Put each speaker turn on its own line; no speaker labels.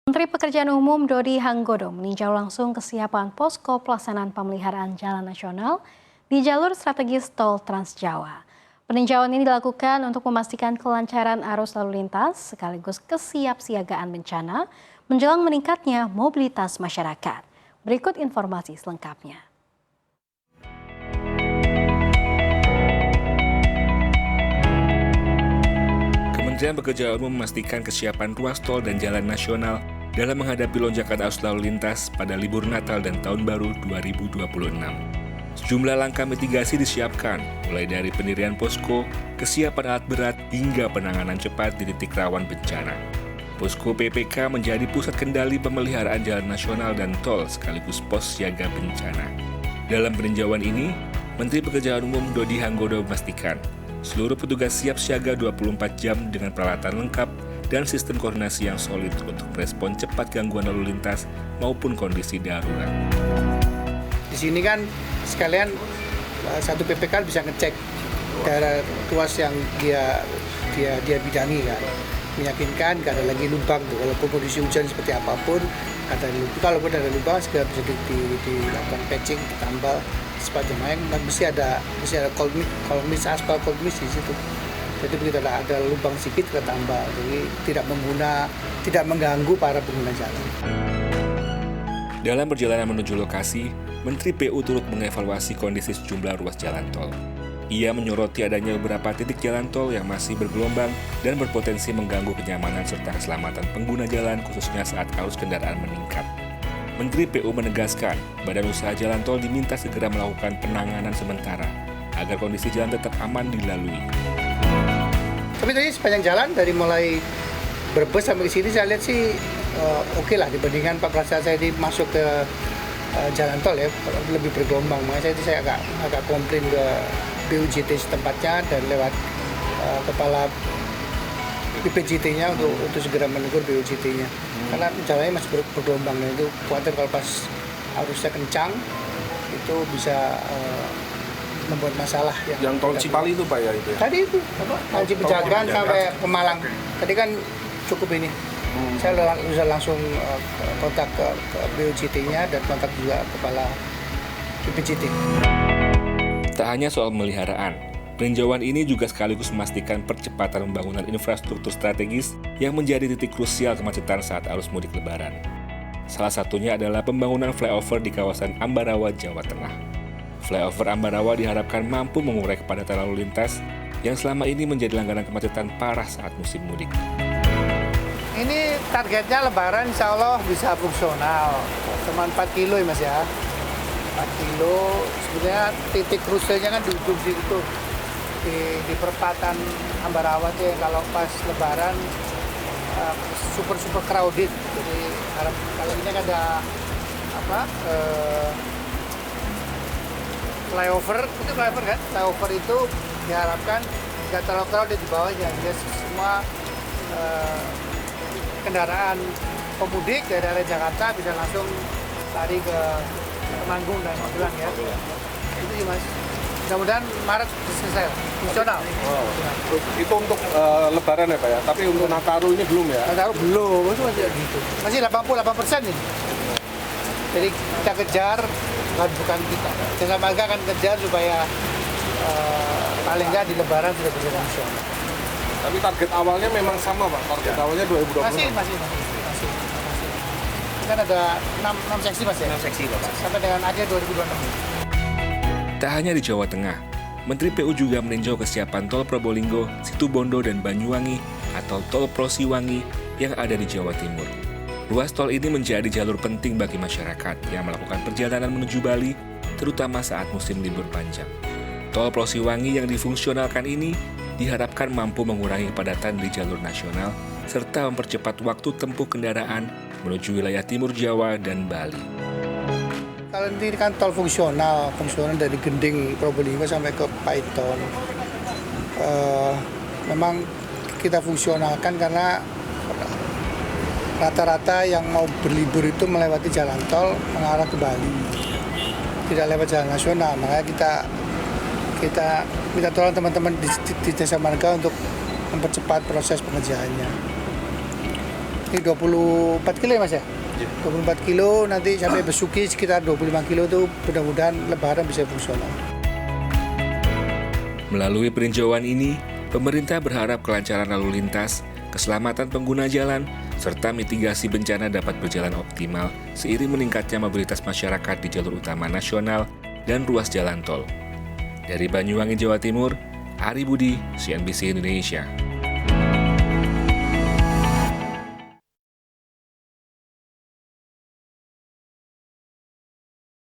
Menteri Pekerjaan Umum Dodi Hanggodo meninjau langsung kesiapan posko pelaksanaan pemeliharaan jalan nasional di jalur strategis tol Trans Jawa. Peninjauan ini dilakukan untuk memastikan kelancaran arus lalu lintas sekaligus kesiapsiagaan bencana menjelang meningkatnya mobilitas masyarakat. Berikut informasi selengkapnya.
Kementerian Pekerjaan Umum memastikan kesiapan ruas tol dan jalan nasional dalam menghadapi lonjakan arus lalu lintas pada libur Natal dan Tahun Baru 2026. Sejumlah langkah mitigasi disiapkan, mulai dari pendirian posko, kesiapan alat berat, hingga penanganan cepat di titik rawan bencana. Posko PPK menjadi pusat kendali pemeliharaan jalan nasional dan tol sekaligus pos siaga bencana. Dalam peninjauan ini, Menteri Pekerjaan Umum Dodi Hanggodo memastikan seluruh petugas siap siaga 24 jam dengan peralatan lengkap dan sistem koordinasi yang solid untuk merespon cepat gangguan lalu lintas maupun kondisi darurat.
Di sini kan sekalian satu PPK bisa ngecek daerah ruas yang dia bidangi kan, meyakinkan nggak ada lagi lubang tuh. Walaupun kondisi hujan seperti apapun, kalaupun ada lubang segera bisa dilakukan patching, ditambal sepanjang yang mesti ada kolmis aspal kolmis di situ. Jadi begitu ada lubang sedikit kita tambah, jadi tidak mengganggu para pengguna jalan.
Dalam perjalanan menuju lokasi, Menteri PU turut mengevaluasi kondisi sejumlah ruas jalan tol. Ia menyoroti adanya beberapa titik jalan tol yang masih bergelombang dan berpotensi mengganggu kenyamanan serta keselamatan pengguna jalan khususnya saat arus kendaraan meningkat. Menteri PU menegaskan, Badan Usaha Jalan Tol diminta segera melakukan penanganan sementara agar kondisi jalan tetap aman dilalui.
Tapi tadi sepanjang jalan dari mulai Brebes sampai ke sini saya lihat sih oke lah dibandingkan 14 saya di masuk ke jalan tol ya, lebih bergelombang. Makanya saya agak komplain ke BUJT setempatnya dan lewat kepala BPJT-nya untuk segera menegur BUJT-nya. Karena jalannya masih bergelombang dan itu khawatir kalau pas arusnya kencang itu bisa membuat masalah
yang tol Cipali itu Pak ya itu ya?
Tadi itu tol Cipejagan sampai ke Malang. Tadi kan cukup ini. Saya bisa langsung kontak ke BUJT-nya dan kontak juga kepala BPJT.
Tak hanya soal pemeliharaan, peninjauan ini juga sekaligus memastikan percepatan pembangunan infrastruktur strategis yang menjadi titik krusial kemacetan saat arus mudik Lebaran. Salah satunya adalah pembangunan flyover di kawasan Ambarawa, Jawa Tengah. Flyover Ambarawa diharapkan mampu mengurai kepadatan lalu lintas yang selama ini menjadi langganan kemacetan parah saat musim mudik.
Ini targetnya Lebaran insya Allah bisa fungsional. Cuma 4 kilo ya Mas ya. 4 kilo, sebenarnya titik krusialnya kan di ujung situ. Di perempatan Ambarawa itu yang kalau pas Lebaran super crowded. Jadi kalau ini kan ada flyover kan? Flyover itu diharapkan nggak terlalu crowded di bawahnya. Jadi semua kendaraan pemudik dari arah Jakarta bisa langsung lari ke Temanggung dan Magelang ya. Itu sih Mas. Mudah-mudahan Maret selesai, fungsional.
Oh. Itu untuk Lebaran ya Pak ya, tapi untuk Nataru ini belum ya?
Nataru belum, itu masih gitu. Masih 88% ini. Jadi kita kejar, bukan kita. Jasa Marga akan kejar supaya paling nggak di Lebaran sudah bisa fungsional.
Tapi target awalnya memang sama Pak, target awalnya 2026?
Masih. Kan ada 6 seksi Mas ya? 6 seksi Pak. Sampai dengan akhir 2026.
Tak hanya di Jawa Tengah, Menteri PU juga meninjau kesiapan tol Probolinggo, Situbondo, dan Banyuwangi atau tol Prosiwangi yang ada di Jawa Timur. Ruas tol ini menjadi jalur penting bagi masyarakat yang melakukan perjalanan menuju Bali, terutama saat musim libur panjang. Tol Prosiwangi yang difungsionalkan ini diharapkan mampu mengurangi kepadatan di jalur nasional serta mempercepat waktu tempuh kendaraan menuju wilayah Timur Jawa dan Bali.
Kalau ini kan tol fungsional dari Gending Probolinggo sampai ke Paiton. Memang kita fungsionalkan karena rata-rata yang mau berlibur itu melewati jalan tol mengarah ke Bali, tidak lewat jalan nasional. Makanya kita minta tolong teman-teman di Jasa Marga untuk mempercepat proses pengerjaannya. Ini 24 kilo ya Mas ya? 24 kilo, nanti sampai Besuki sekitar 25 kilo itu mudah-mudahan lebaran bisa fungsional.
Melalui peninjauan ini, pemerintah berharap kelancaran lalu lintas, keselamatan pengguna jalan, serta mitigasi bencana dapat berjalan optimal seiring meningkatnya mobilitas masyarakat di jalur utama nasional dan ruas jalan tol. Dari Banyuwangi, Jawa Timur, Ari Budi, CNBC Indonesia.